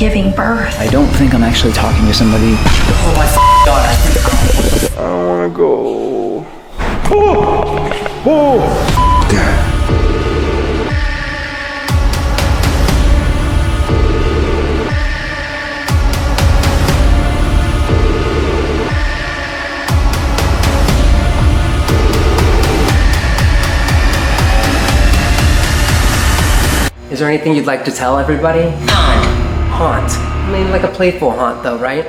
giving birth. I don't think I'm actually talking to somebody. Oh my God, I don't want to go. Oh! Dad. Is there anything you'd like to tell everybody? Haunt. I mean, like a playful haunt though, right?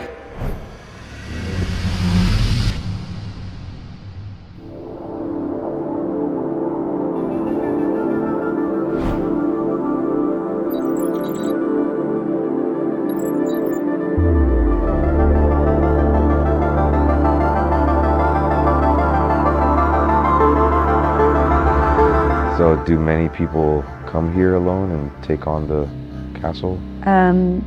So do many people come here alone and take on the castle?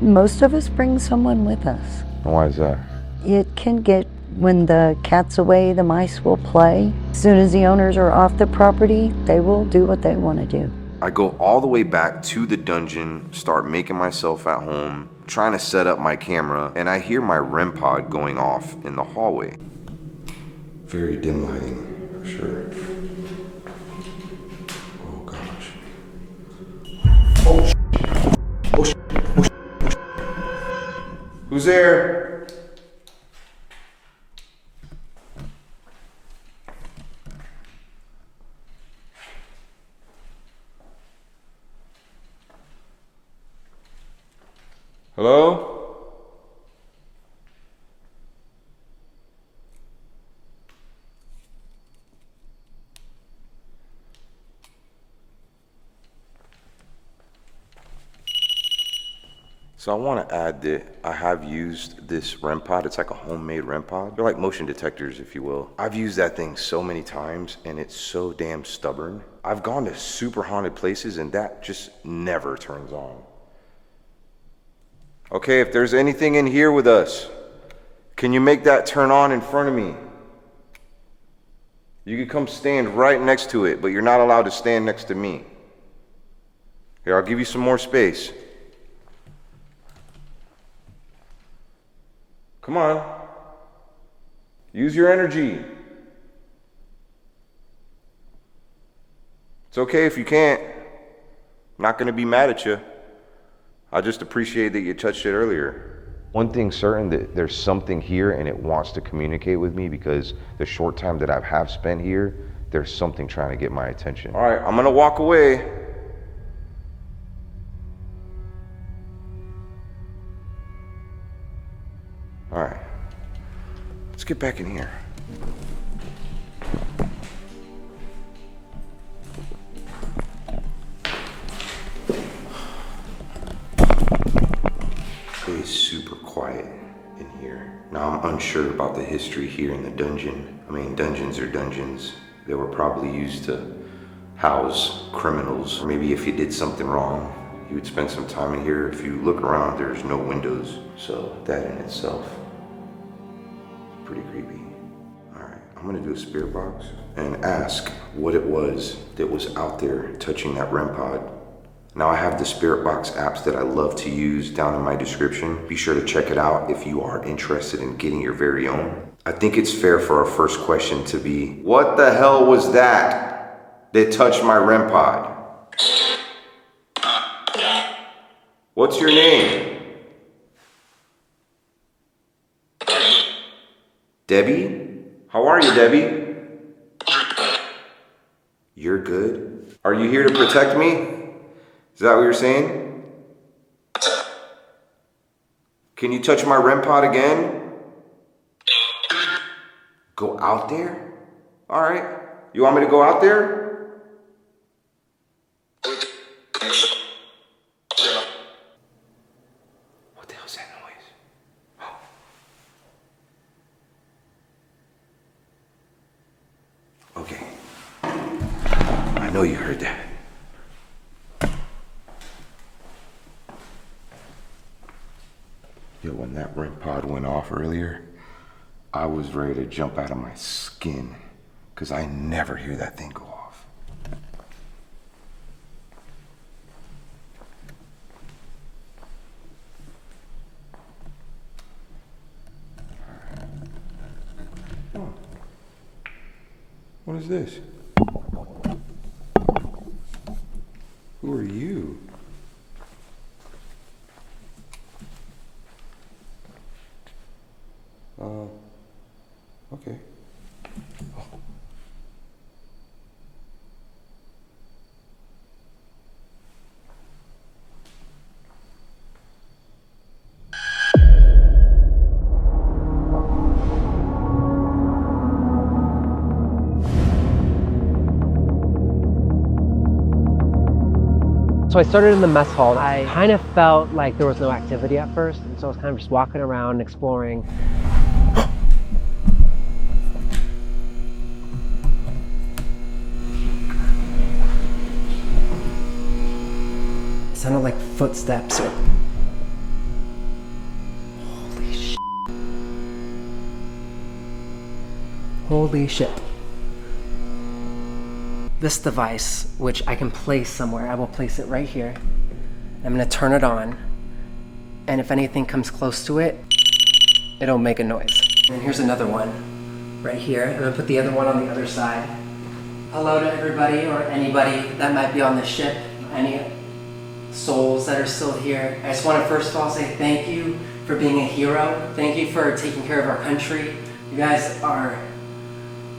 Most of us bring someone with us. And why is that? It can get, when the cat's away, the mice will play. As soon as the owners are off the property, they will do what they want to do. I go all the way back to the dungeon, start making myself at home, trying to set up my camera, and I hear my REM pod going off in the hallway. Very dim lighting, for sure. Oh gosh. Oh shit. Oh shit. Oh shit. Who's there? Hello? So I want to add that I have used this REM pod. It's like a homemade REM pod. They're like motion detectors, if you will. I've used that thing so many times and it's so damn stubborn. I've gone to super haunted places and that just never turns on. Okay, if there's anything in here with us, can you make that turn on in front of me? You can come stand right next to it, but you're not allowed to stand next to me. Here, I'll give you some more space. Come on. Use your energy. It's okay if you can't. I'm not gonna be mad at you. I just appreciate that you touched it earlier. One thing's certain, that there's something here and it wants to communicate with me because the short time that I have spent here, there's something trying to get my attention. All right, I'm gonna walk away. All right, let's get back in here. It's super quiet in here. Now I'm unsure about the history here in the dungeon. I mean, dungeons are dungeons. They were probably used to house criminals. Or maybe if you did something wrong, you would spend some time in here. If you look around, there's no windows. So that in itself is pretty creepy. All right, I'm gonna do a spirit box and ask what it was that was out there touching that REM pod. Now I have the Spirit Box apps that I love to use down in my description. Be sure to check it out if you are interested in getting your very own. I think it's fair for our first question to be, what the hell was that touched my REM pod? What's your name? Debbie? How are you, Debbie? You're good? Are you here to protect me? Is that what you're saying? Can you touch my REM pod again? Go out there? All right. You want me to go out there? What the hell's that noise? Oh. Okay. I know you heard that. Yo, when that REM pod went off earlier, I was ready to jump out of my skin because I never hear that thing go off. What is this? Who are you? Okay. Oh. So I started in the mess hall. I kind of felt like there was no activity at first, and so I was kind of just walking around, exploring. It sounded like footsteps or... Holy shit. Holy shit. This device, which I can place somewhere, I will place it right here. I'm gonna turn it on, and if anything comes close to it, it'll make a noise. And here's another one, right here. I'm gonna put the other one on the other side. Hello to everybody, or anybody that might be on the ship, any souls that are still here. I just wanna first of all say thank you for being a hero. Thank you for taking care of our country. You guys are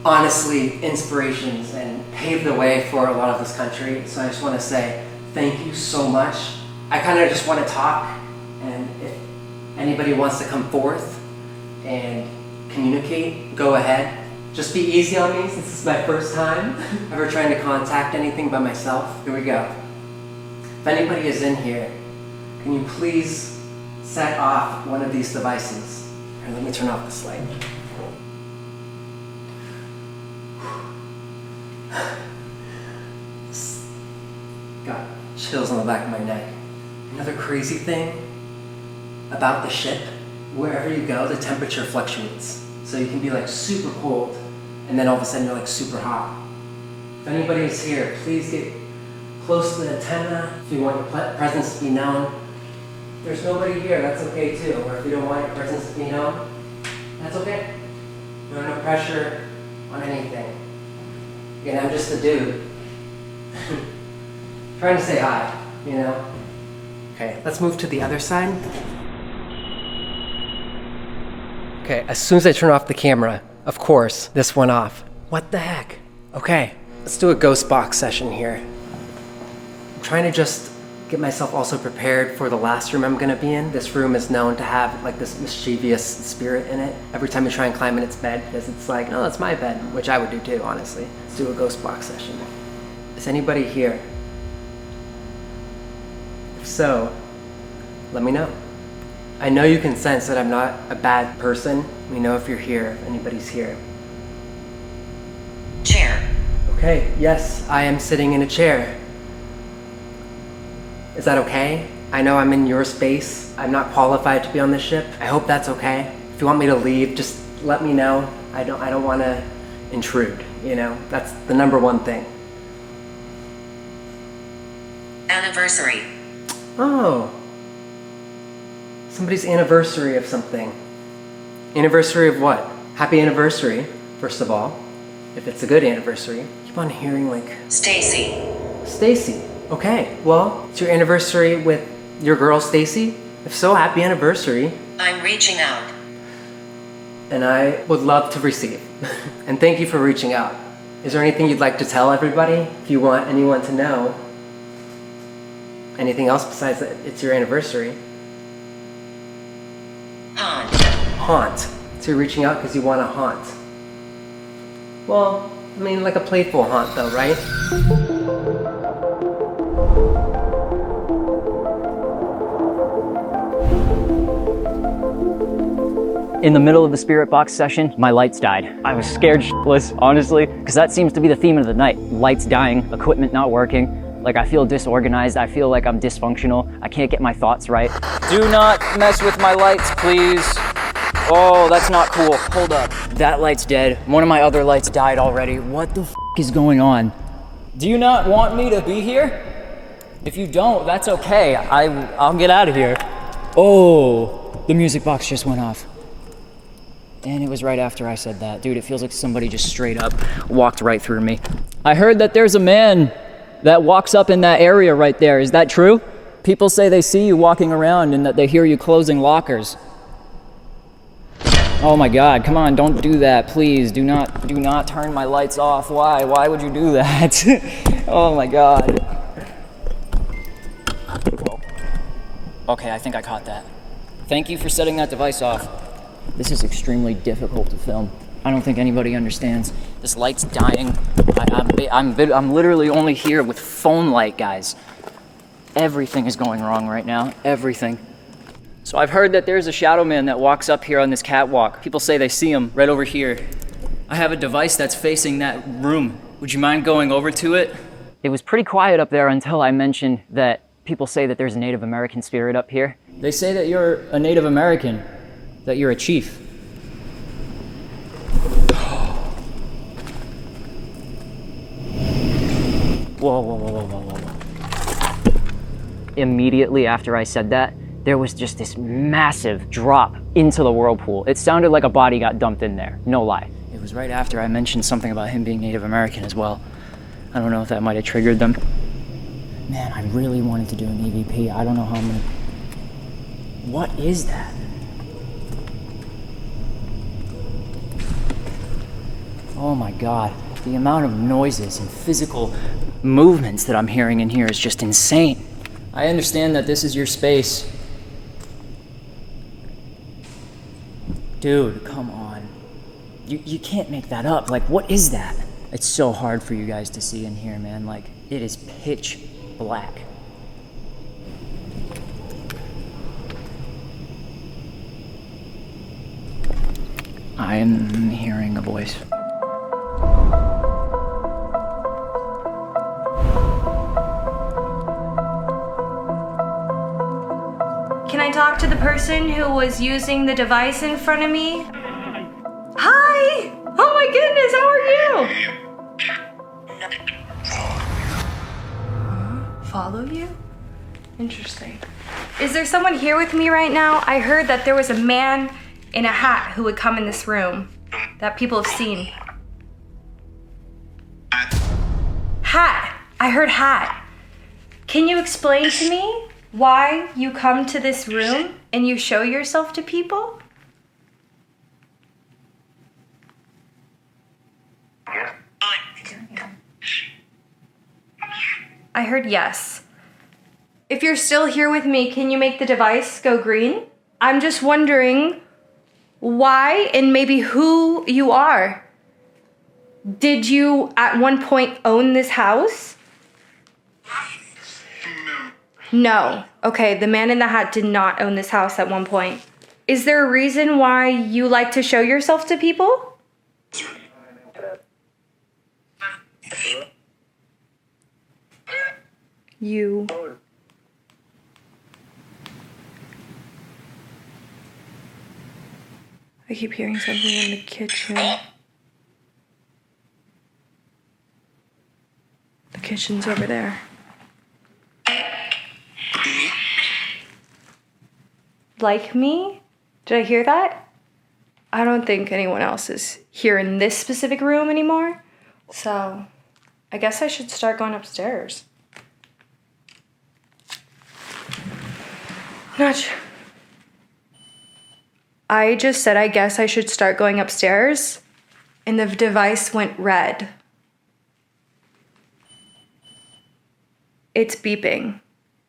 honestly inspirations and paved the way for a lot of this country. So I just want to say thank you so much. I kind of just want to talk, and if anybody wants to come forth and communicate, go ahead. Just be easy on me since this is my first time ever trying to contact anything by myself. Here we go. If anybody is in here, can you please set off one of these devices? Here, let me turn off this light. Got chills on the back of my neck. Another crazy thing about the ship, wherever you go, the temperature fluctuates. So you can be like super cold, and then all of a sudden you're like super hot. If anybody is here, please get close to the antenna if you want your presence to be known. If there's nobody here, that's okay too. Or if you don't want your presence to be known, that's okay. There's no pressure on anything. Again, I'm just a dude. Trying to say hi, you know? Okay, let's move to the other side. Okay, as soon as I turn off the camera, of course, this went off. What the heck? Okay, let's do a ghost box session here. I'm trying to just get myself also prepared for the last room I'm gonna be in. This room is known to have like this mischievous spirit in it. Every time you try and climb in its bed, because it's like, no, that's my bed, which I would do too, honestly. Let's do a ghost box session. Is anybody here? If so, let me know. I know you can sense that I'm not a bad person. Let me know if you're here, if anybody's here. Chair. Okay, yes, I am sitting in a chair. Is that okay? I know I'm in your space. I'm not qualified to be on this ship. I hope that's okay. If you want me to leave, just let me know. I don't want to intrude, you know? That's the number one thing. Anniversary. Oh. Somebody's anniversary of something. Anniversary of what? Happy anniversary, first of all. If it's a good anniversary. I keep on hearing like... Stacy. Stacy. Okay, well, it's your anniversary with your girl, Stacy. If so, happy anniversary. I'm reaching out. And I would love to receive. And thank you for reaching out. Is there anything you'd like to tell everybody? If you want anyone to know. Anything else besides that it's your anniversary? Haunt. Haunt. So you're reaching out because you want to haunt. Well, I mean, like a playful haunt though, right? In the middle of the spirit box session, my lights died. I was scared shitless, honestly, because that seems to be the theme of the night. Lights dying, equipment not working. Like I feel disorganized, I feel like I'm dysfunctional. I can't get my thoughts right. Do not mess with my lights, please. Oh, that's not cool. Hold up. That light's dead. One of my other lights died already. What the f is going on? Do you not want me to be here? If you don't, that's okay. I'll get out of here. Oh, the music box just went off. And it was right after I said that. Dude, it feels like somebody just straight up walked right through me. I heard that there's a man that walks up in that area right there. Is that true? People say they see you walking around and that they hear you closing lockers. Oh my God, come on, don't do that, please. Do not turn my lights off. Why? Why would you do that? Oh my God. Whoa. Okay, I think I caught that. Thank you for setting that device off. This is extremely difficult to film. I don't think anybody understands. This light's dying. I'm literally only here with phone light, guys. Everything is going wrong right now, everything. So I've heard that there's a shadow man that walks up here on this catwalk. People say they see him right over here. I have a device that's facing that room. Would you mind going over to it? It was pretty quiet up there until I mentioned that people say that there's a Native American spirit up here. They say that you're a Native American, that you're a chief. Whoa, whoa, whoa, whoa, whoa, whoa. Immediately after I said that, there was just this massive drop into the whirlpool. It sounded like a body got dumped in there, no lie. It was right after I mentioned something about him being Native American as well. I don't know if that might have triggered them. Man, I really wanted to do an EVP. I don't know how I'm gonna... What is that? Oh my God, the amount of noises and physical movements that I'm hearing in here is just insane. I understand that this is your space. Dude, come on. You can't make that up. Like, what is that? It's so hard for you guys to see in here, man. Like, it is pitch black. I am hearing a voice. Can I talk to the person who was using the device in front of me? Hi! Oh my goodness, how are you? Follow you? Interesting. Is there someone here with me right now? I heard that there was a man in a hat who would come in this room that people have seen. Hat! I heard hat. Can you explain to me why you come to this room and you show yourself to people? I heard yes. If you're still here with me, can you make the device go green? I'm just wondering why and maybe who you are. Did you at one point own this house? No. Okay, the man in the hat did not own this house at one point. Is there a reason why you like to show yourself to people? You. I keep hearing something in the kitchen. The kitchen's over there. Like me? Did I hear that? I don't think anyone else is here in this specific room anymore. So, I guess I should start going upstairs. Not sure. I just said I guess I should start going upstairs, and the device went red. It's beeping.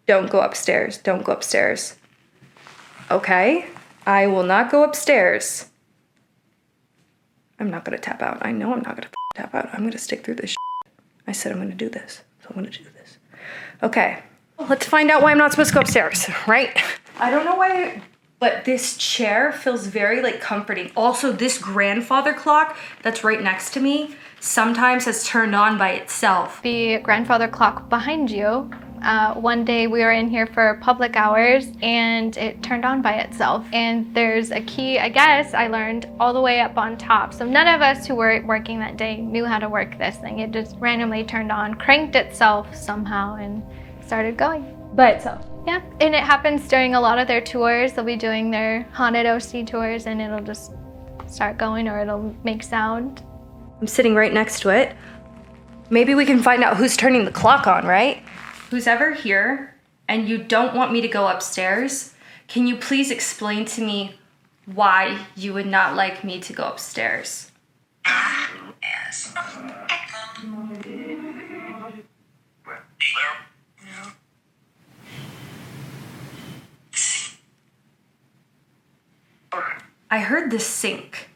Don't go upstairs. Don't go upstairs. Okay, I will not go upstairs. I'm not gonna tap out. I know I'm not gonna tap out. I'm gonna stick through this shit. I said I'm gonna do this, so I'm gonna do this. Okay, let's find out why I'm not supposed to go upstairs, right? I don't know why, but this chair feels very like comforting. Also, this grandfather clock that's right next to me sometimes has turned on by itself. The grandfather clock behind you, one day we were in here for public hours and it turned on by itself. And there's a key, I guess, I learned all the way up on top. So none of us who were working that day knew how to work this thing. It just randomly turned on, cranked itself somehow and started going. By itself. Yeah, and it happens during a lot of their tours. They'll be doing their haunted OC tours and it'll just start going or it'll make sound. I'm sitting right next to it. Maybe we can find out who's turning the clock on, right? Who's ever here and you don't want me to go upstairs, can you please explain to me why you would not like me to go upstairs? I heard this sink.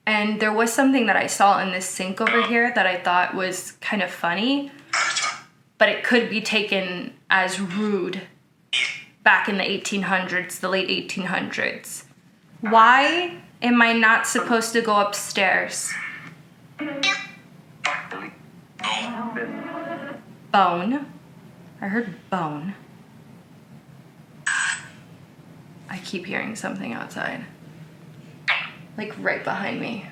And there was something that I saw in this sink over here that I thought was kind of funny, but it could be taken as rude back in the 1800s, the late 1800s. Why am I not supposed to go upstairs? Bone. I heard bone. I keep hearing something outside. Like right behind me.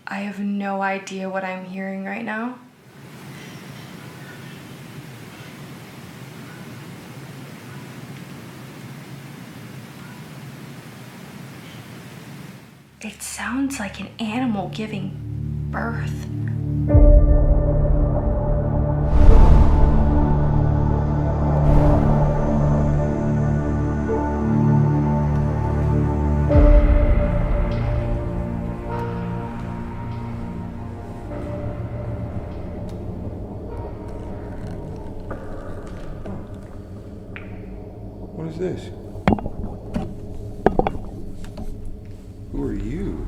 I have no idea what I'm hearing right now. It sounds like an animal giving birth. What is this? Who are you?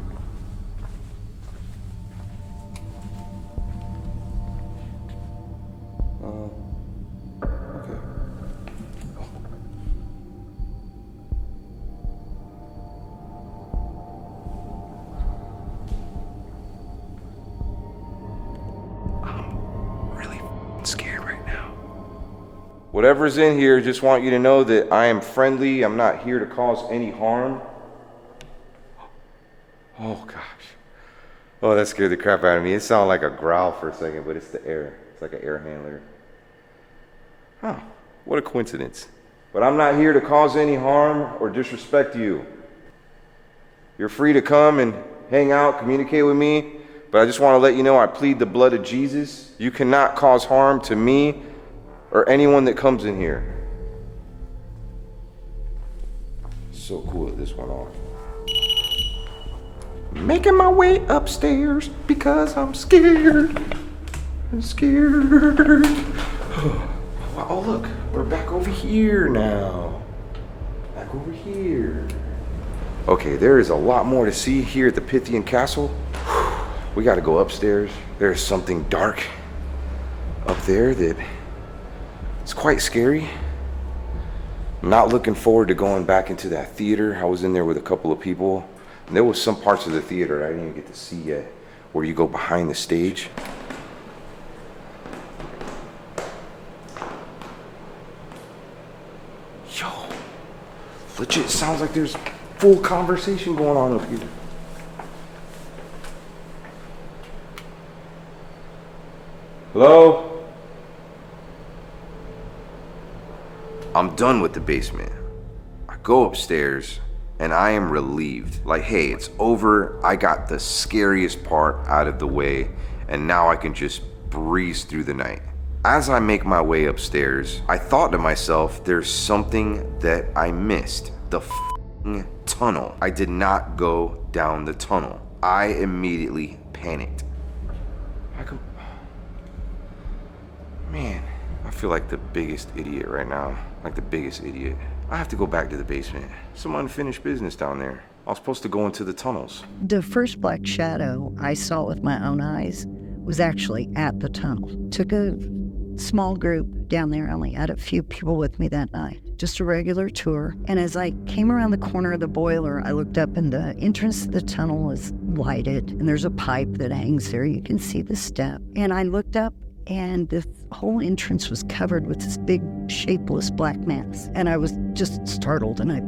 Okay. I'm really scared right now. Whatever's in here, just want you to know that I am friendly. I'm not here to cause any harm. Oh gosh. Oh, that scared the crap out of me. It sounded like a growl for a second, but it's the air. It's like an air handler. Huh. What a coincidence. But I'm not here to cause any harm or disrespect you. You're free to come and hang out, communicate with me, but I just want to let you know I plead the blood of Jesus. You cannot cause harm to me or anyone that comes in here. So cool that this went off. Making my way upstairs because I'm scared. I'm scared. Oh, look, we're back over here now. Back over here. Okay, there is a lot more to see here at the Pythian Castle. We gotta go upstairs. There's something dark up there that is quite scary. I'm not looking forward to going back into that theater. I was in there with a couple of people. And there was some parts of the theater I didn't even get to see yet, where you go behind the stage. Yo, legit sounds like there's full conversation going on up here. Hello? I'm done with the basement. I go upstairs. And I am relieved. Like, hey, it's over. I got the scariest part out of the way, and now I can just breeze through the night. As I make my way upstairs, I thought to myself, there's something that I missed. The f***ing tunnel. I did not go down the tunnel. I immediately panicked. Man, I feel like the biggest idiot right now. Like the biggest idiot. I have to go back to the basement. Some unfinished business down there. I was supposed to go into the tunnels. The first black shadow I saw with my own eyes was actually at the tunnel. Took a small group down there. I only had a few people with me that night. Just a regular tour. And as I came around the corner of the boiler, I looked up and the entrance to the tunnel is lighted. And there's a pipe that hangs there. You can see the step. And I looked up and the whole entrance was covered with this big, shapeless black mass. And I was just startled, and I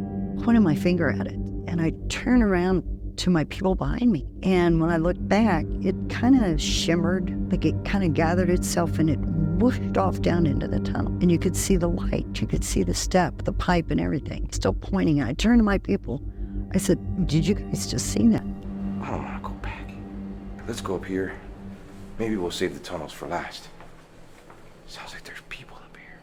pointed my finger at it. and I turn around to my people behind me. And when I looked back, it kind of shimmered, like it kind of gathered itself and it whooshed off down into the tunnel. And you could see the light, you could see the step, the pipe and everything, still pointing. I turned to my people. I said, did you guys just see that? I don't want to go back. Let's go up here. Maybe we'll save the tunnels for last. Sounds like there's people up here.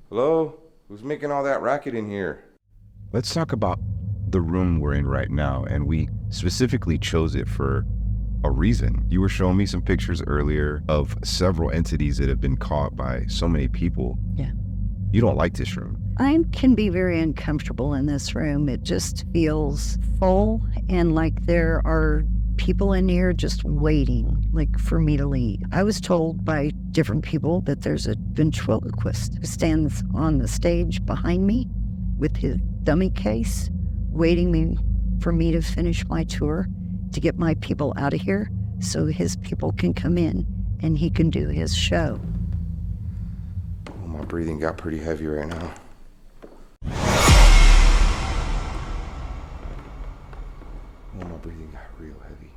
Hello? Who's making all that racket in here? Let's talk about the room we're in right now, and we specifically chose it for a reason. You were showing me some pictures earlier of several entities that have been caught by so many people. Yeah. You don't like this room. I can be very uncomfortable in this room. It just feels full and like there are people in here just waiting, like for me to leave. I was told by different people that there's a ventriloquist who stands on the stage behind me with his dummy case, waiting for me to finish my tour to get my people out of here so his people can come in and he can do his show. Oh, my breathing got pretty heavy right now. Oh, my breathing got real heavy.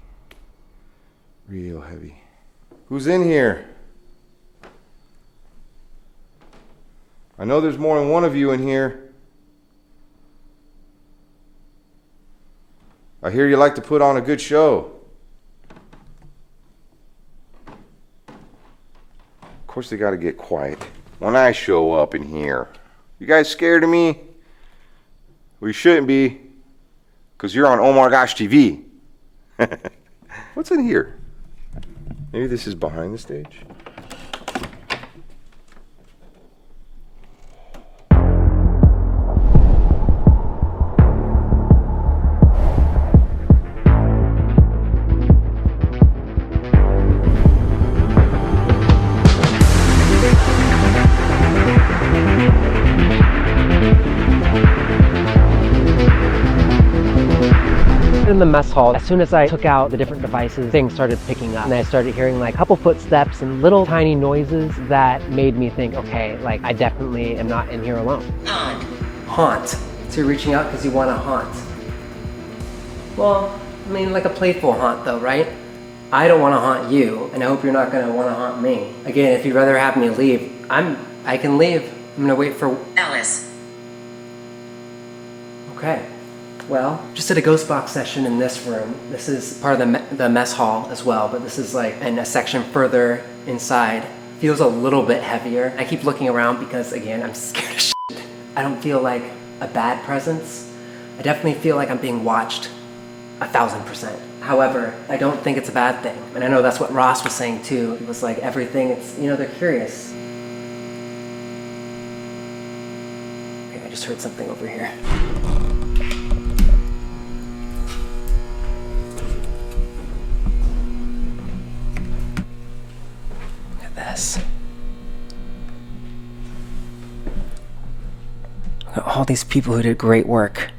Real heavy. Who's in here? I know there's more than one of you in here. I hear you like to put on a good show. Of course they gotta get quiet when I show up in here. You guys scared of me? Well, you shouldn't be, because you're on OmarGoshTV. What's in here? Maybe this is behind the stage? In the mess hall, as soon as I took out the different devices, things started picking up. And I started hearing like a couple footsteps and little tiny noises that made me think, okay, like I definitely am not in here alone. Haunt. Haunt. So you're reaching out because you want to haunt. Well, I mean like a playful haunt though, right? I don't want to haunt you, and I hope you're not going to want to haunt me. Again, if you'd rather have me leave, I can leave. I'm going to wait for Alice. Okay. Well, just did a ghost box session in this room. This is part of the mess hall as well, but this is like in a section further inside. Feels a little bit heavier. I keep looking around because, again, I'm scared of shit. I don't feel like a bad presence. I definitely feel like I'm being watched 1,000%. However, I don't think it's a bad thing. And I know that's what Ross was saying too. It was like everything, it's, you know, they're curious. Okay, I just heard something over here. This. Look at all these people who did great work.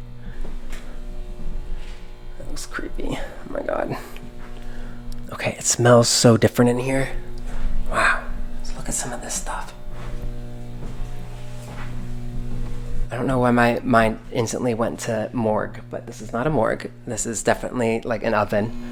That was creepy. Oh my god. Okay, it smells so different in here. Wow. Let's look at some of this stuff. I don't know why my mind instantly went to morgue, but this is not a morgue. This is definitely like an oven.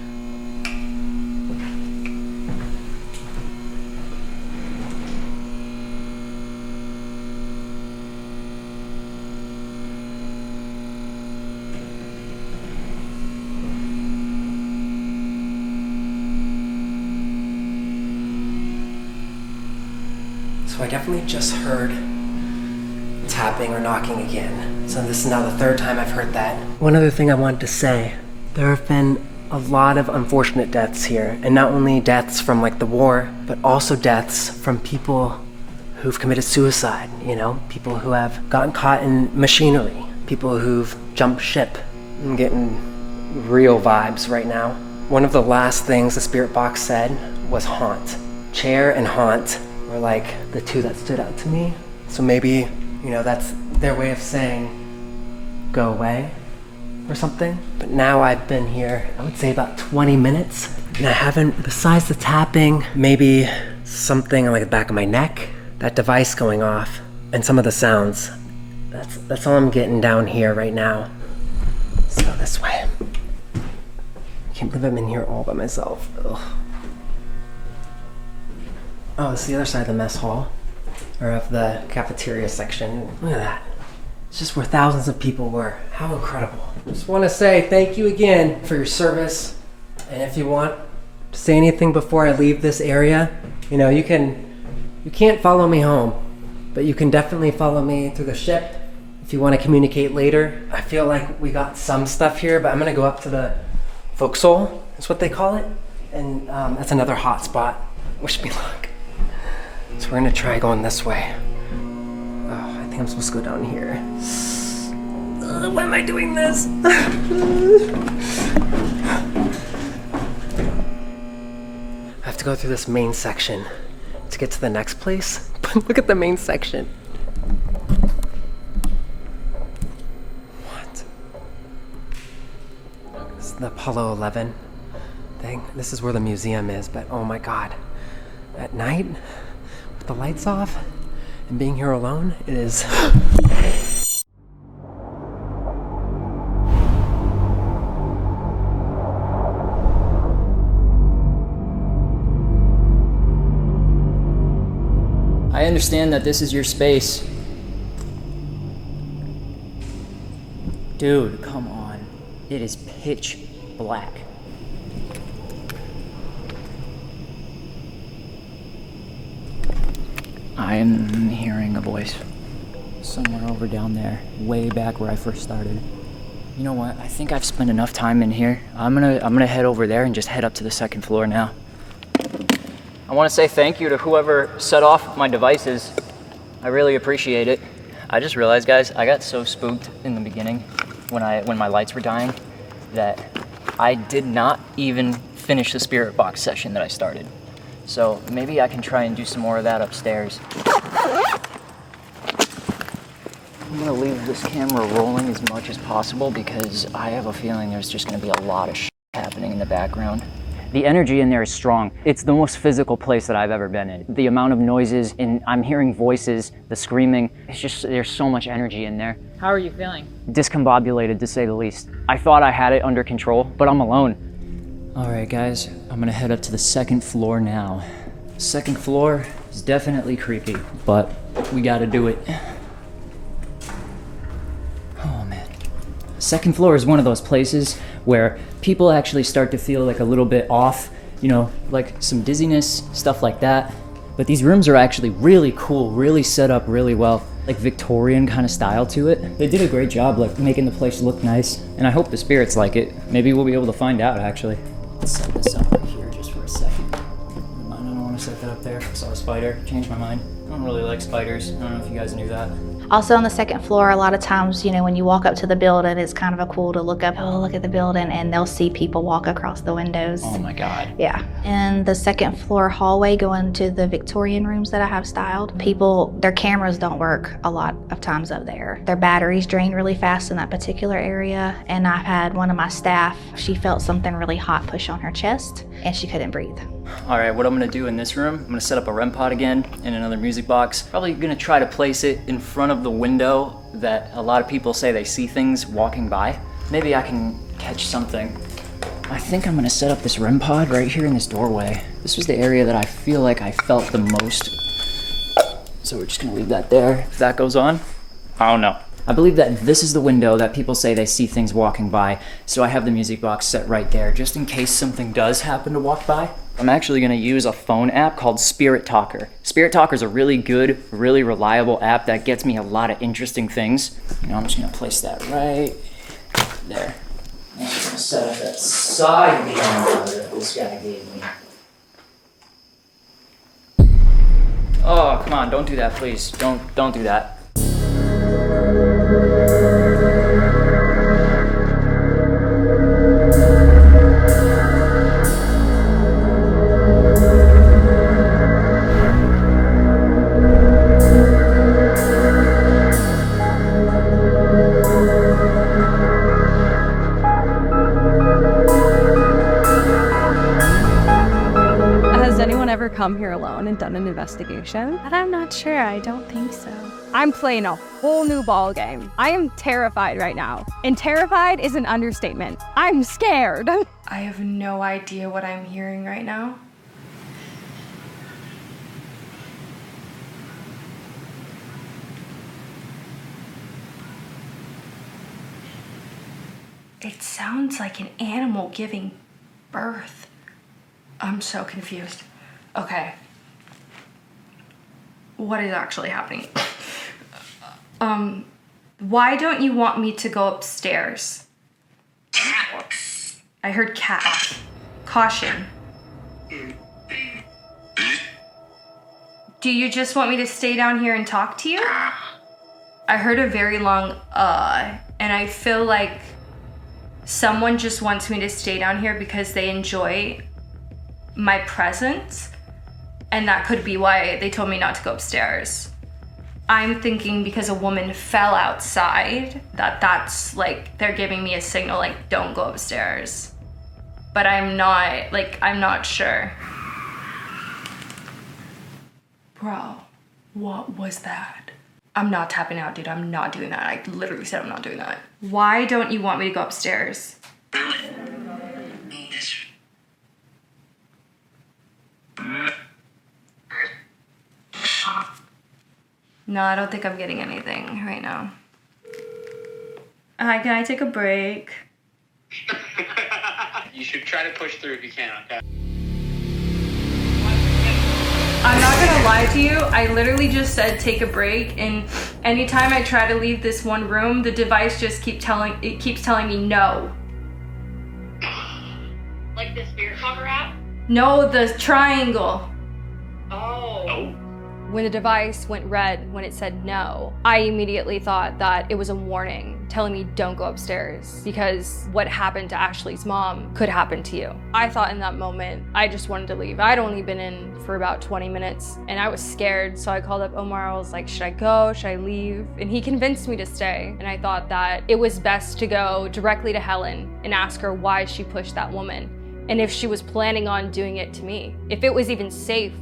So I definitely just heard tapping or knocking again. So this is now the third time I've heard that. One other thing I wanted to say, there have been a lot of unfortunate deaths here, and not only deaths from like the war, but also deaths from people who've committed suicide, you know, people who have gotten caught in machinery, people who've jumped ship. I'm getting real vibes right now. One of the last things the spirit box said was haunt. Chair and haunt were like the two that stood out to me. So maybe, you know, that's their way of saying, go away. or something. But now I've been here, I would say about 20 minutes. And I haven't, besides the tapping, maybe something on like the back of my neck, that device going off, and some of the sounds. That's all I'm getting down here right now. Let's go this way. I can't believe I'm in here all by myself. Ugh. Oh, it's the other side of the mess hall, or of the cafeteria section. Look at that. It's just where thousands of people were. How incredible. Just want to say thank you again for your service. And if you want to say anything before I leave this area, you know, you can't follow me home, but you can definitely follow me through the ship if you want to communicate later. I feel like we got some stuff here, but I'm going to go up to the forecastle, that's what they call it. And that's another hot spot. Wish me luck. So we're going to try going this way. Oh, I think I'm supposed to go down here. Why am I doing this? I have to go through this main section to get to the next place. But look at the main section. What? This is the Apollo 11 thing. This is where the museum is, but oh my God. At night, with the lights off and being here alone, it is... I understand that this is your space. Dude, come on. It is pitch black. I am hearing a voice. Somewhere over down there, way back where I first started. You know what? I think I've spent enough time in here. I'm gonna head over there and just head up to the second floor now. I want to say thank you to whoever set off my devices. I really appreciate it. I just realized, guys, I got so spooked in the beginning when my lights were dying that I did not even finish the spirit box session that I started. So maybe I can try and do some more of that upstairs. I'm gonna leave this camera rolling as much as possible because I have a feeling there's just gonna be a lot of shit happening in the background. The energy in there is strong. It's the most physical place that I've ever been in. The amount of noises, and I'm hearing voices, the screaming, it's just, there's so much energy in there. How are you feeling? Discombobulated, to say the least. I thought I had it under control, but I'm alone. All right, guys, I'm gonna head up to the second floor now. Second floor is definitely creepy, but we gotta do it. Oh man. Second floor is one of those places where people actually start to feel like a little bit off, you know, like some dizziness, stuff like that. But these rooms are actually really cool, really set up really well, like Victorian kind of style to it. They did a great job like making the place look nice, and I hope the spirits like it. Maybe we'll be able to find out actually. Let's set this up right here just for a second. Never mind, I don't want to set that up there. I saw a spider, changed my mind. I don't really like spiders. I don't know if you guys knew that. Also on the second floor, a lot of times, you know, when you walk up to the building, it's kind of a cool to look up, oh, look at the building, and they'll see people walk across the windows. Oh my God. Yeah. And the second floor hallway going to the Victorian rooms that I have styled, people, their cameras don't work a lot of times up there. Their batteries drain really fast in that particular area. And I've had one of my staff, she felt something really hot push on her chest and she couldn't breathe. All right, what I'm gonna do in this room, I'm gonna set up a REM pod again and another music box. Probably gonna try to place it in front of the window that a lot of people say they see things walking by. Maybe I can catch something. I think I'm gonna set up this REM pod right here in this doorway. This was the area that I feel like I felt the most. So we're just gonna leave that there. If that goes on, I don't know. I believe that this is the window that people say they see things walking by, so I have the music box set right there, just in case something does happen to walk by. I'm actually gonna use a phone app called Spirit Talker. Spirit Talker is a really good, really reliable app that gets me a lot of interesting things. You know, I'm just gonna place that right there. I'm just gonna set up that side camera that this guy gave me. Oh, come on, don't do that, please. Don't do that. ever come here alone and done an investigation? But I'm not sure. I don't think so. I'm playing a whole new ball game. I am terrified right now. And terrified is an understatement. I'm scared. I have no idea what I'm hearing right now. It sounds like an animal giving birth. I'm so confused. Okay. What is actually happening? Why don't you want me to go upstairs? I heard cat. Caution. Do you just want me to stay down here and talk to you? I heard a very long and I feel like someone just wants me to stay down here because they enjoy my presence, and that could be why they told me not to go upstairs. I'm thinking because a woman fell outside, that's like they're giving me a signal like don't go upstairs. But I'm not sure. Bro, what was that? I'm not tapping out, dude. I'm not doing that. I literally said I'm not doing that. Why don't you want me to go upstairs? No, I don't think I'm getting anything right now. Hi, can I take a break? You should try to push through if you can, okay? I'm not gonna lie to you, I literally just said take a break, and anytime I try to leave this one room, the device just keeps telling me no. Like the spirit talker app? No, the triangle. Oh. When the device went red, when it said no, I immediately thought that it was a warning telling me don't go upstairs because what happened to Ashley's mom could happen to you. I thought in that moment, I just wanted to leave. I'd only been in for about 20 minutes and I was scared. So I called up Omar. I was like, should I go? Should I leave? And he convinced me to stay. And I thought that it was best to go directly to Helen and ask her why she pushed that woman and if she was planning on doing it to me, if it was even safe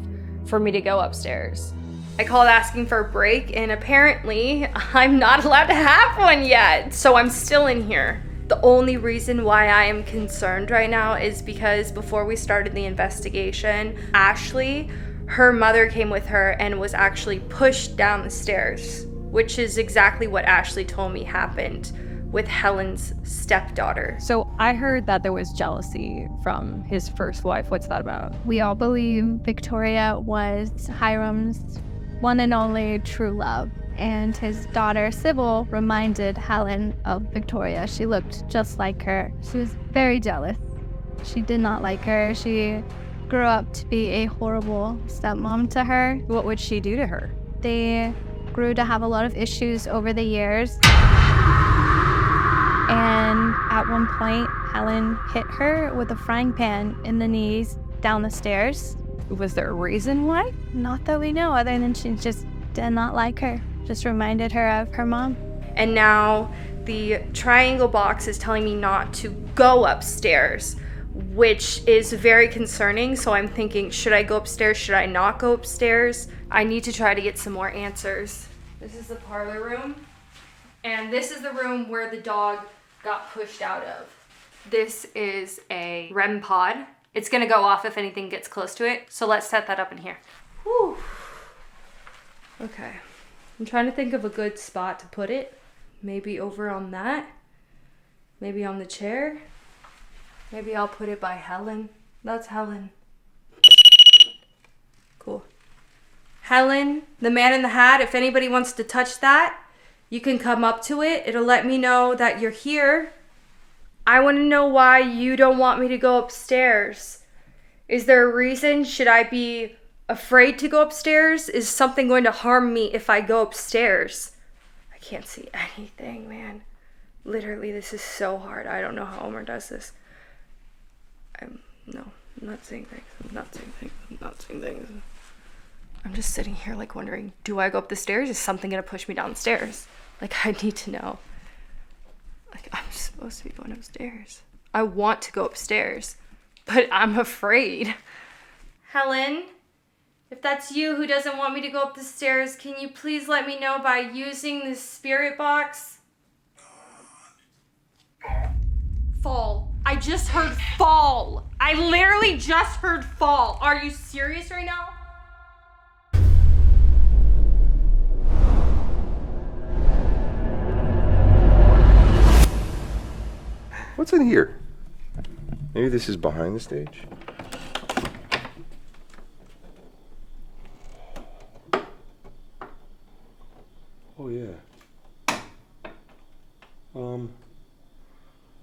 for me to go upstairs. I called asking for a break, and apparently I'm not allowed to have one yet, so I'm still in here. The only reason why I am concerned right now is because before we started the investigation, Ashley, her mother came with her and was actually pushed down the stairs, which is exactly what Ashley told me happened with Helen's stepdaughter. So I heard that there was jealousy from his first wife. What's that about? We all believe Victoria was Hiram's one and only true love. And his daughter, Sybil, reminded Helen of Victoria. She looked just like her. She was very jealous. She did not like her. She grew up to be a horrible stepmom to her. What would she do to her? They grew to have a lot of issues over the years. And at one point, Helen hit her with a frying pan in the knees down the stairs. Was there a reason why? Not that we know, other than she just did not like her. Just reminded her of her mom. And now the triangle box is telling me not to go upstairs, which is very concerning. So I'm thinking, should I go upstairs? Should I not go upstairs? I need to try to get some more answers. This is the parlor room. And this is the room where the dog got pushed out of. This is a REM pod. It's gonna go off if anything gets close to it. So let's set that up in here. Whew. Okay. I'm trying to think of a good spot to put it. Maybe over on that. Maybe on the chair. Maybe I'll put it by Helen. That's Helen. Cool. Helen, the man in the hat, if anybody wants to touch that, you can come up to it. It'll let me know that you're here. I want to know why you don't want me to go upstairs. Is there a reason? Should I be afraid to go upstairs? Is something going to harm me if I go upstairs? I can't see anything, man. Literally, this is so hard. I don't know how Omar does this. I'm not saying things. I'm not saying things. I'm just sitting here like wondering, do I go up the stairs? Is something gonna push me down the stairs? Like, I need to know. Like, I'm supposed to be going upstairs. I want to go upstairs, but I'm afraid. Helen, If that's you who doesn't want me to go up the stairs, can you please let me know by using the spirit box? Fall. I just heard fall. I literally just heard fall. Are you serious right now? What's in here? Maybe this is behind the stage. Oh yeah.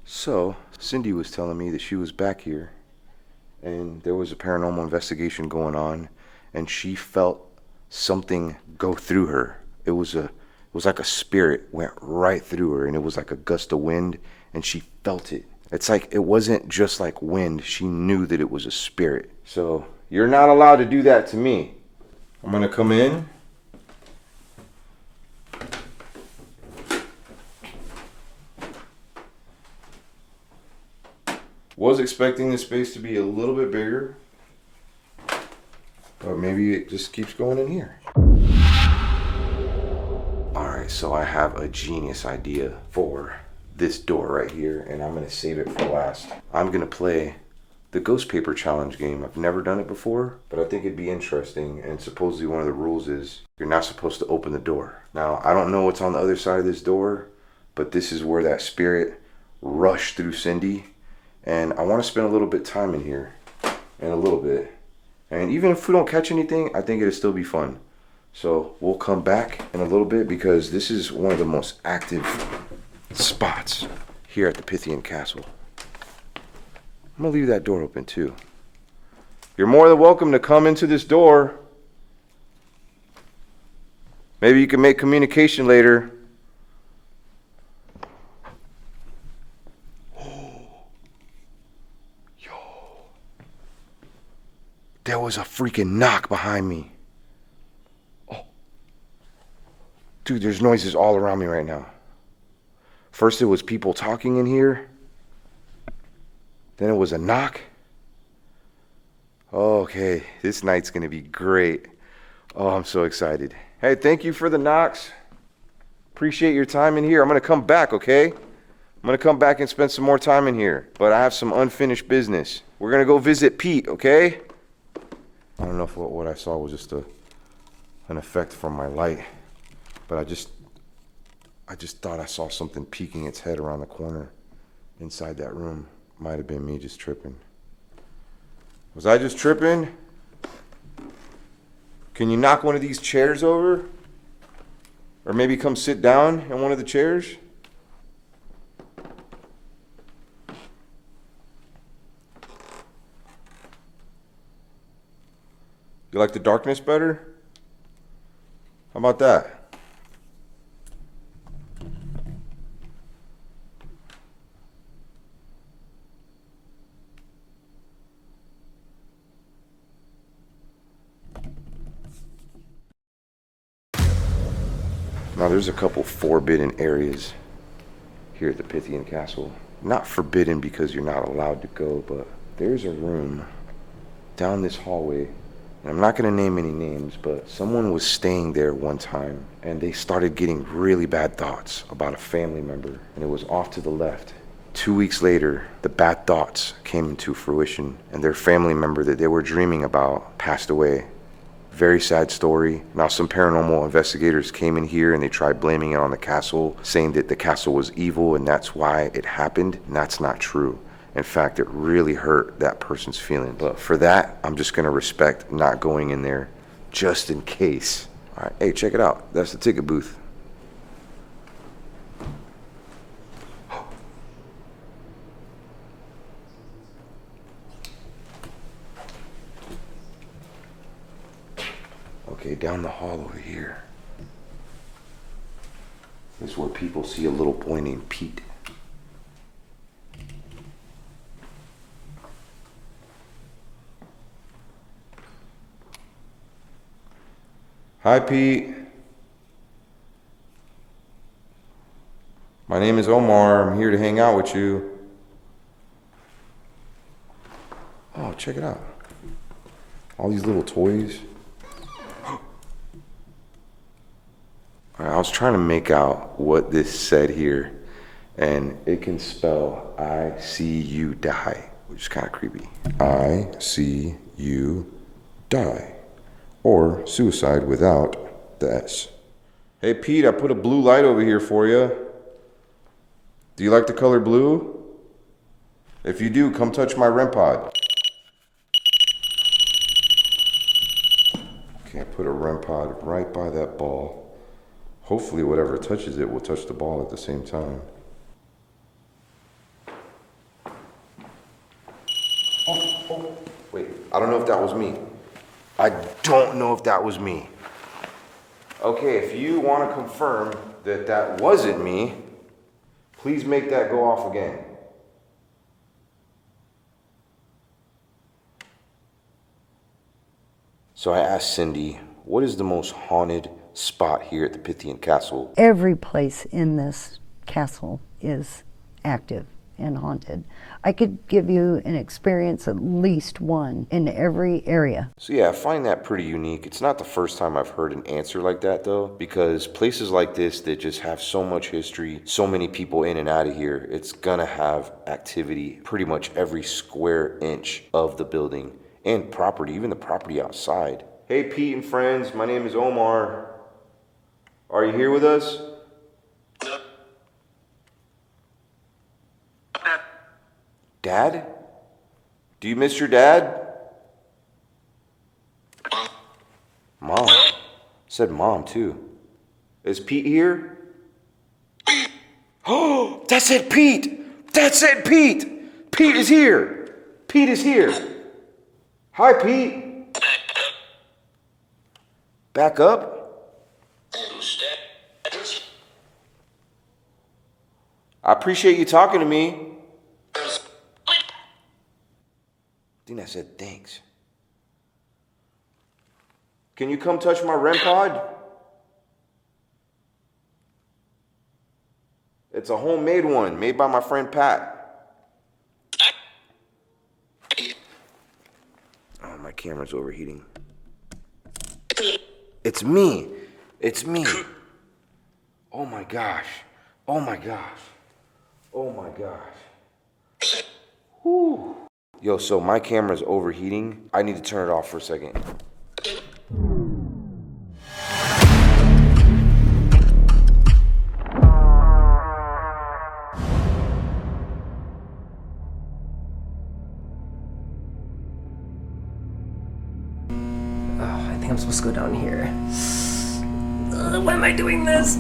So Cindy was telling me that she was back here and there was a paranormal investigation going on and she felt something go through her. It was like a spirit went right through her and it was like a gust of wind and she felt it. It's like it wasn't just like wind. She knew that it was a spirit. So you're not allowed to do that to me. I'm gonna come in. Was expecting this space to be a little bit bigger, but maybe it just keeps going in here. All right, so I have a genius idea for this door right here, and I'm gonna save it for last. I'm gonna play the ghost paper challenge game. I've never done it before, but I think it'd be interesting, and supposedly one of the rules is you're not supposed to open the door. Now, I don't know what's on the other side of this door, but this is where that spirit rushed through Cindy. And I want to spend a little bit of time in here, and a little bit. And even if we don't catch anything, I think it'll still be fun. So we'll come back in a little bit because this is one of the most active spots here at the Pythian Castle. I'm gonna leave that door open too. You're more than welcome to come into this door. Maybe you can make communication later. There was a freaking knock behind me. Oh. Dude, there's noises all around me right now. First it was people talking in here. Then it was a knock. Okay, this night's gonna be great. Oh, I'm so excited. Hey, thank you for the knocks. Appreciate your time in here. I'm gonna come back, okay? I'm gonna come back and spend some more time in here. But I have some unfinished business. We're gonna go visit Peet, okay? I don't know if what I saw was just an effect from my light, but I just thought I saw something peeking its head around the corner inside that room. Might have been me just tripping. Was I just tripping? Can you knock one of these chairs over? Or maybe come sit down in one of the chairs? You like the darkness better? How about that? Now there's a couple forbidden areas here at the Pythian Castle. Not forbidden because you're not allowed to go, but there's a room down this hallway. And I'm not going to name any names, but someone was staying there one time and they started getting really bad thoughts about a family member, and it was off to the left. 2 weeks later, the bad thoughts came into fruition and their family member that they were dreaming about passed away. Very sad story. Now some paranormal investigators came in here and they tried blaming it on the castle, saying that the castle was evil and that's why it happened, and that's not true. In fact, it really hurt that person's feelings. But for that, I'm just gonna respect not going in there just in case. All right, hey, check it out. That's the ticket booth. Okay, down the hall over here. This is where people see a little boy named Peet. Hi, Peet. My name is Omar. I'm here to hang out with you. Oh, check it out. All these little toys. I was trying to make out what this said here, and it can spell I see you die, which is kind of creepy. I see you die, or suicide without the S. Hey Pete, I put a blue light over here for you. Do you like the color blue? If you do, come touch my REM pod. Okay, I put a REM pod right by that ball. Hopefully whatever touches it will touch the ball at the same time. Oh, wait, I don't know if that was me. I don't know if that was me. Okay, if you want to confirm that that wasn't me, please make that go off again. So I asked Cindy, what is the most haunted spot here at the Pythian Castle? Every place in this castle is active and haunted. I could give you an experience, at least one, in every area. So yeah, I find that pretty unique. It's not the first time I've heard an answer like that though, because places like this that just have so much history, so many people in and out of here, it's gonna have activity pretty much every square inch of the building and property, even the property outside. Hey Pete and friends, my name is Omar. Are you here with us? Dad? Do you miss your dad? Mom. Said mom too. Is Pete here? Oh, that said Pete! That said Pete! Pete is here! Pete is here! Hi Pete! Back up? I appreciate you talking to me. I think I said thanks. Can you come touch my REM pod? It's a homemade one, made by my friend Pat. Oh, my camera's overheating. It's me. It's me. Oh my gosh. Oh my gosh. Oh my gosh. Whew. Yo, so my camera's overheating. I need to turn it off for a second. I think I'm supposed to go down here. Why am I doing this?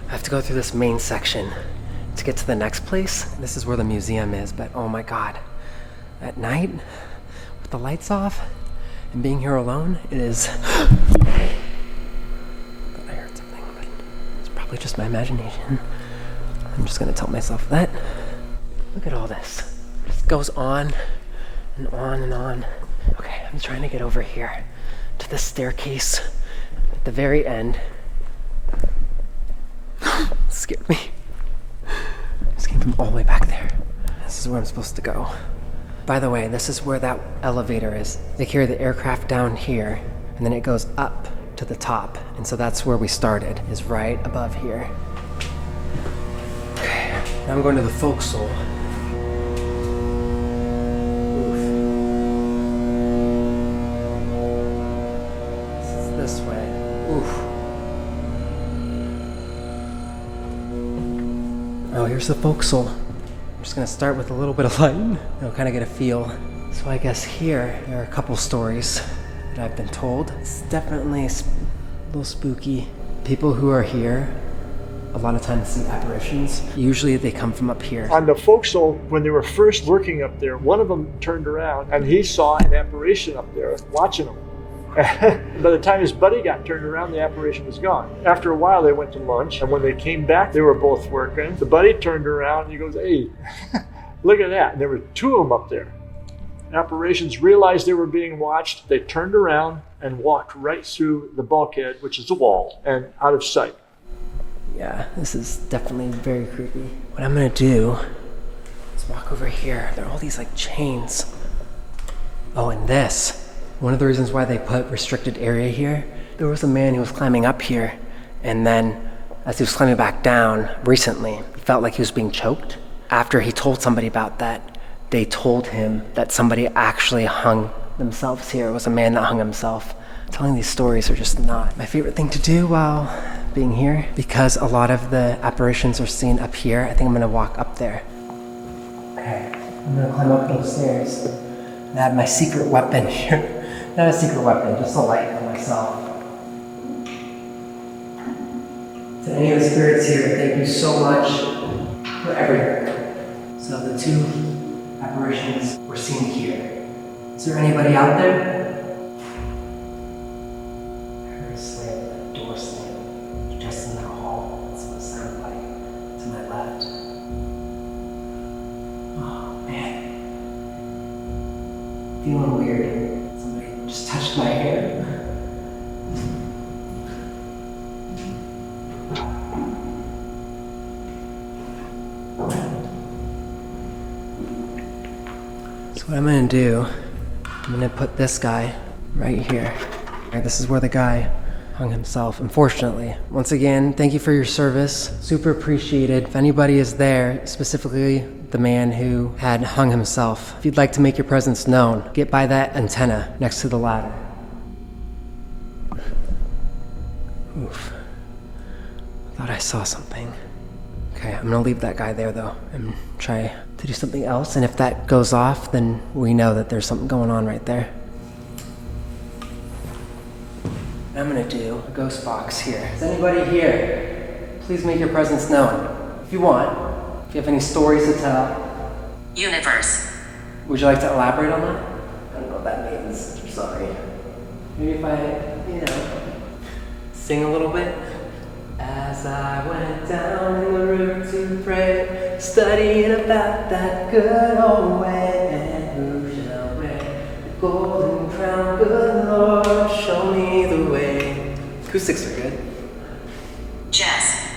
I have to go through this main section to get to the next place. This is where the museum is, but oh my god. At night, with the lights off, and being here alone, it is... I thought I heard something, but it's probably just my imagination. I'm just gonna tell myself that. Look at all this. It just goes on and on and on. Okay, I'm trying to get over here to the staircase at the very end. Scared me. Just came from all the way back there. This is where I'm supposed to go. By the way, this is where that elevator is. They carry the aircraft down here, and then it goes up to the top. And so that's where we started, is right above here. Okay, now I'm going to the forecastle. This way. Oof. Oh, here's the forecastle. I'm just gonna start with a little bit of light. I'll kind of get a feel. So I guess here, there are a couple stories that I've been told. It's definitely a little spooky. People who are here, a lot of times see apparitions. Usually they come from up here. On the forecastle, when they were first working up there, one of them turned around and he saw an apparition up there watching them. By the time his buddy got turned around, the apparition was gone. After a while, they went to lunch, and when they came back, they were both working. The buddy turned around, and he goes, hey, look at that. And there were two of them up there. Apparitions realized they were being watched. They turned around and walked right through the bulkhead, which is a wall, and out of sight. Yeah, this is definitely very creepy. What I'm gonna do is walk over here. There are all these like chains. Oh, and this. One of the reasons why they put restricted area here There was a man who was climbing up here, and then as he was climbing back down recently, he felt like he was being choked. After he told somebody about that, they told him that somebody actually hung themselves here. It was a man that hung himself. Telling these stories are just not my favorite thing to do while being here, because a lot of the apparitions are seen up here. I think I'm gonna walk up there. Okay, I'm gonna climb up those stairs. I have my secret weapon here. Not a secret weapon, just a light for myself. To any of the spirits here, thank you so much for everything. So the 2 apparitions were seen here. Is there anybody out there? Slam, door slam, just in that hall. That's what it sounded like to my left. Oh man, feeling weird. Somebody just touched my hair. So what I'm gonna do, I'm gonna put this guy right here. This is where the guy hung himself, unfortunately. Once again, thank you for your service. Super appreciated. If anybody is there, specifically the man who had hung himself, if you'd like to make your presence known, get by that antenna next to the ladder. Oof. Thought I saw something. Okay, I'm gonna leave that guy there though and try to do something else. And if that goes off, then we know that there's something going on right there. I'm gonna do a ghost box here. Is anybody here? Please make your presence known. If you want, if you have any stories to tell. Universe. Would you like to elaborate on that? I don't know what that means. I'm sorry. Maybe if I, sing a little bit. As I went down in the river to pray, studying about that good old way, and who shall wear the golden crown? Good Lord, show me the way. Acoustics are good. Jess.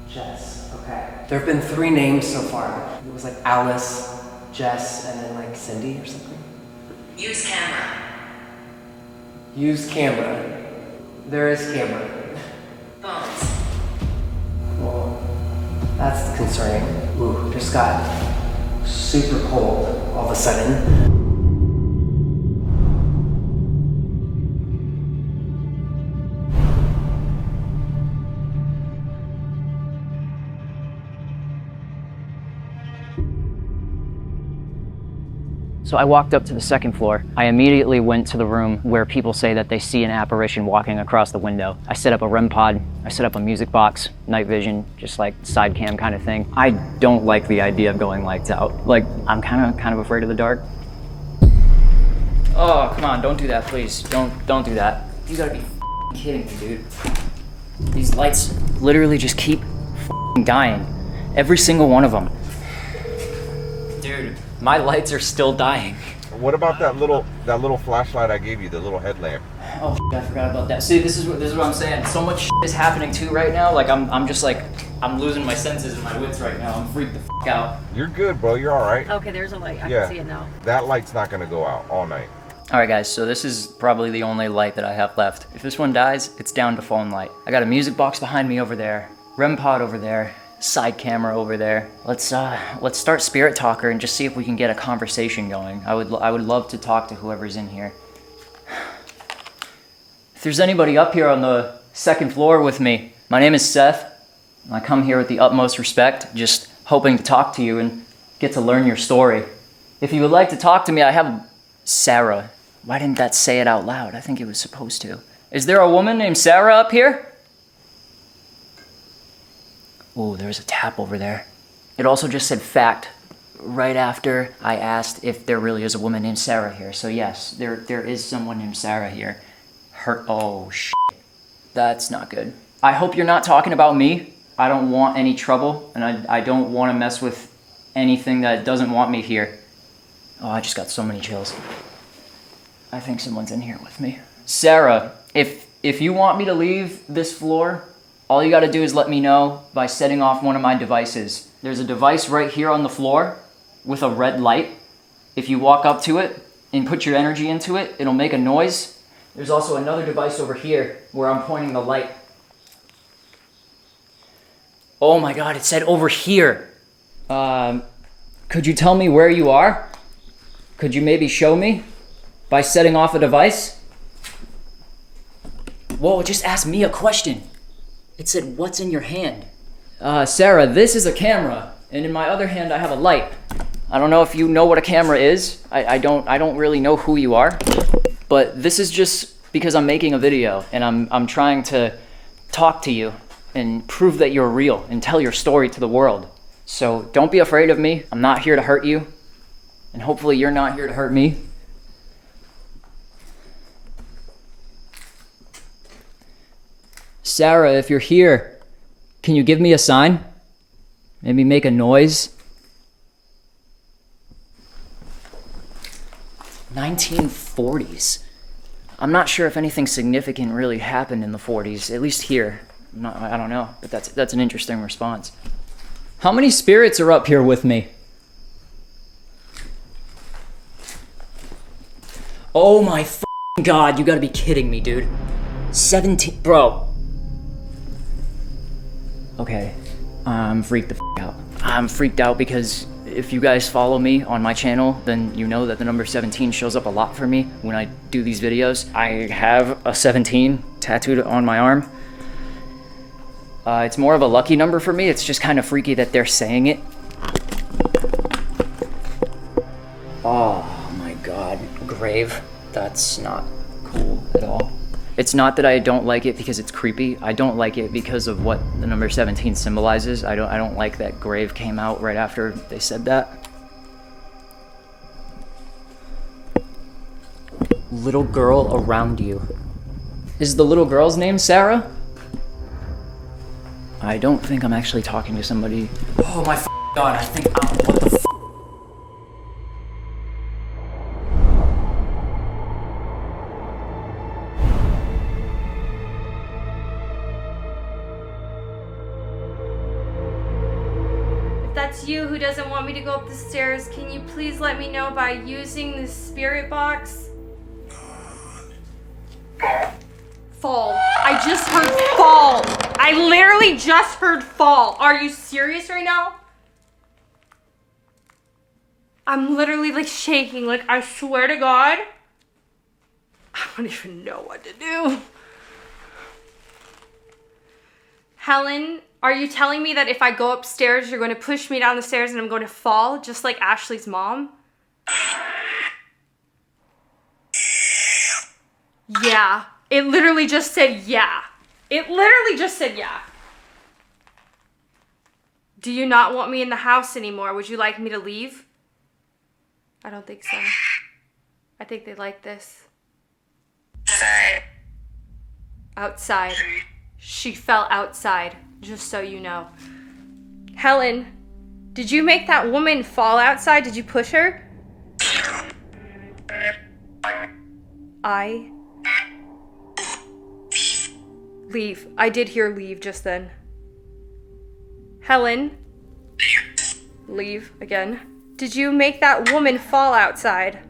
Jess, okay. There have been 3 names so far. It was like Alice, Jess, and then like Cindy or something. Use camera. Use camera. There is camera. Bones. Well, that's concerning. Ooh, just got super cold all of a sudden. So I walked up to the 2nd floor. I immediately went to the room where people say that they see an apparition walking across the window. I set up a REM pod, I set up a music box, night vision, just like side cam kind of thing. I don't like the idea of going lights out. Like, I'm kind of afraid of the dark. Oh, come on, don't do that, please. Don't do that. You gotta be kidding me, dude. These lights literally just keep dying. Every single one of them. Dude. My lights are still dying. What about that little flashlight I gave you, the little headlamp? Oh, I forgot about that. See, this is what I'm saying. So much is happening too right now. Like I'm just like, I'm losing my senses and my wits right now. I'm freaked the out. You're good, bro. You're all right. Okay, there's a light. I can see it now. That light's not gonna go out all night. All right, guys. So this is probably the only light that I have left. If this one dies, it's down to phone light. I got a music box behind me over there, REM pod over there, side camera over there. Let's start Spirit Talker and just see if we can get a conversation going. I would love to talk to whoever's in here. If there's anybody up here on the 2nd floor with me, my name is Seth. I come here with the utmost respect, just hoping to talk to you and get to learn your story. If you would like to talk to me, I have Sarah. Why didn't that say it out loud? I think it was supposed to. Is there a woman named Sarah up here? Oh, there's a tap over there. It also just said fact right after I asked if there really is a woman named Sarah here. So yes, there is someone named Sarah here. Oh shit. That's not good. I hope you're not talking about me. I don't want any trouble, and I don't want to mess with anything that doesn't want me here. Oh, I just got so many chills. I think someone's in here with me. Sarah, if you want me to leave this floor, all you gotta do is let me know by setting off one of my devices. There's a device right here on the floor with a red light. If you walk up to it and put your energy into it, it'll make a noise. There's also another device over here where I'm pointing the light. Oh my God, it said over here. Could you tell me where you are? Could you maybe show me by setting off a device? Whoa, it just asked me a question. It said, what's in your hand? Sarah, this is a camera, and in my other hand I have a light. I don't know if you know what a camera is. I don't really know who you are, but this is just because I'm making a video and I'm trying to talk to you and prove that you're real and tell your story to the world. So don't be afraid of me. I'm not here to hurt you, and hopefully you're not here to hurt me. Sarah, if you're here, can you give me a sign? Maybe make a noise? 1940s. I'm not sure if anything significant really happened in the 40s, at least here. I don't know, but that's an interesting response. How many spirits are up here with me? Oh my f***ing God, you gotta be kidding me, dude. 17, bro. Okay, I'm freaked the f*** out. I'm freaked out because if you guys follow me on my channel, then you know that the number 17 shows up a lot for me when I do these videos. I have a 17 tattooed on my arm. It's more of a lucky number for me. It's just kind of freaky that they're saying it. Oh my God, grave. That's not cool at all. It's not that I don't like it because it's creepy. I don't like it because of what the number 17 symbolizes. I don't like that grave came out right after they said that. Little girl around you. Is the little girl's name Sarah? I don't think I'm actually talking to somebody. Oh my God, I think, what the f***? If that's you who doesn't want me to go up the stairs, can you please let me know by using the spirit box? Fall. I just heard fall. I literally just heard fall. Are you serious right now? I'm literally like shaking. Like, I swear to God, I don't even know what to do. Helen, are you telling me that if I go upstairs, you're going to push me down the stairs and I'm going to fall just like Ashley's mom? Yeah. It literally just said yeah. It literally just said yeah. Do you not want me in the house anymore? Would you like me to leave? I don't think so. I think they like this. Outside. She fell outside, just so you know. Helen, did you make that woman fall outside? Did you push her? Leave. I did hear leave just then. Helen. Leave again. Did you make that woman fall outside?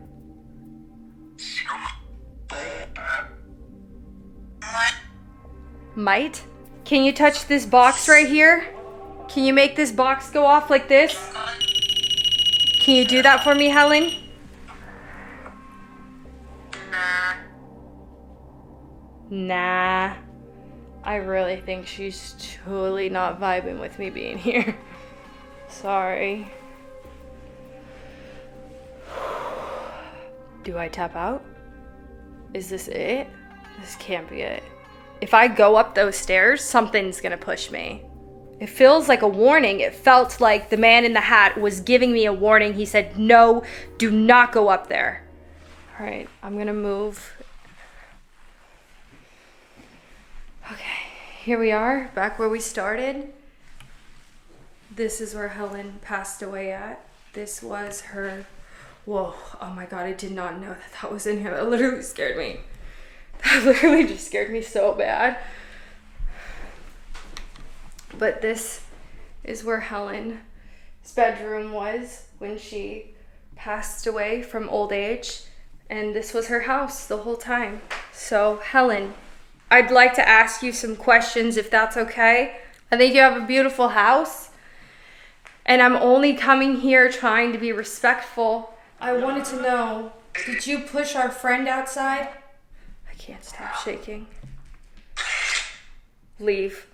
Might? Can you touch this box right here? Can you make this box go off like this? Can you do that for me, Helen? Nah. I really think she's totally not vibing with me being here. Sorry. Do I tap out? Is this it? This can't be it. If I go up those stairs, something's gonna push me. It feels like a warning. It felt like the man in the hat was giving me a warning. He said, no, do not go up there. All right, I'm gonna move. Okay, here we are, back where we started. This is where Helen passed away at. This was her, whoa, oh my God, I did not know that was in here. That literally scared me. That literally just scared me so bad. But this is where Helen's bedroom was when she passed away from old age. And this was her house the whole time. So, Helen, I'd like to ask you some questions if that's okay. I think you have a beautiful house, and I'm only coming here trying to be respectful. I wanted to know, did you push our friend outside? I can't stop shaking. Leave.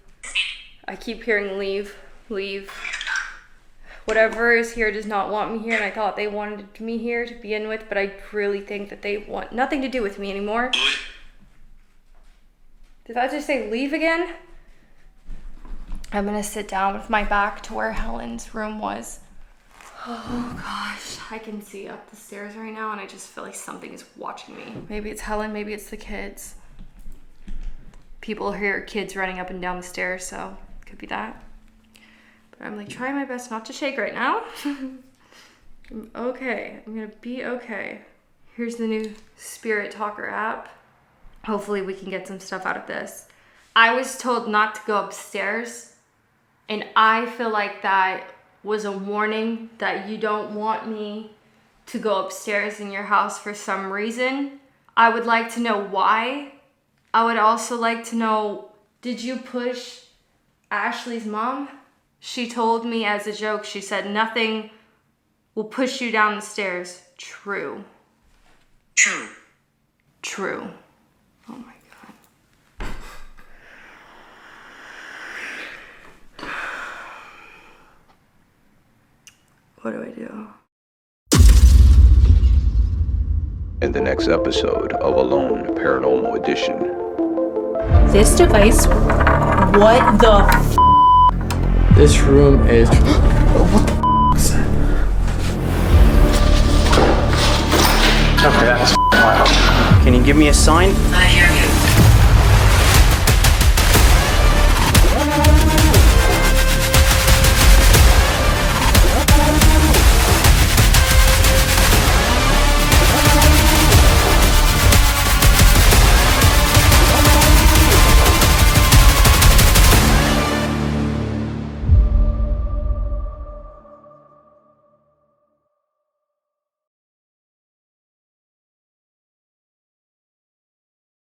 I keep hearing leave, leave. Whatever is here does not want me here, and I thought they wanted me here to begin with, but I really think that they want nothing to do with me anymore. Did I just say leave again? I'm gonna sit down with my back to where Helen's room was. Oh gosh, I can see up the stairs right now, and I just feel like something is watching me. Maybe it's Helen, maybe it's the kids. People hear kids running up and down the stairs, so it could be that. But I'm like trying my best not to shake right now. I'm okay, I'm gonna be okay. Here's the new Spirit Talker app. Hopefully we can get some stuff out of this. I was told not to go upstairs, and I feel like that was a warning that you don't want me to go upstairs in your house for some reason. I would like to know why. I would also like to know, did you push Ashley's mom? She told me as a joke, she said nothing will push you down the stairs. True. True. True. Oh my God. What do I do? In the next episode of Alone Paranormal Edition. This device, what the f? This room is... Okay, that's wild. Can you give me a sign? I hear you.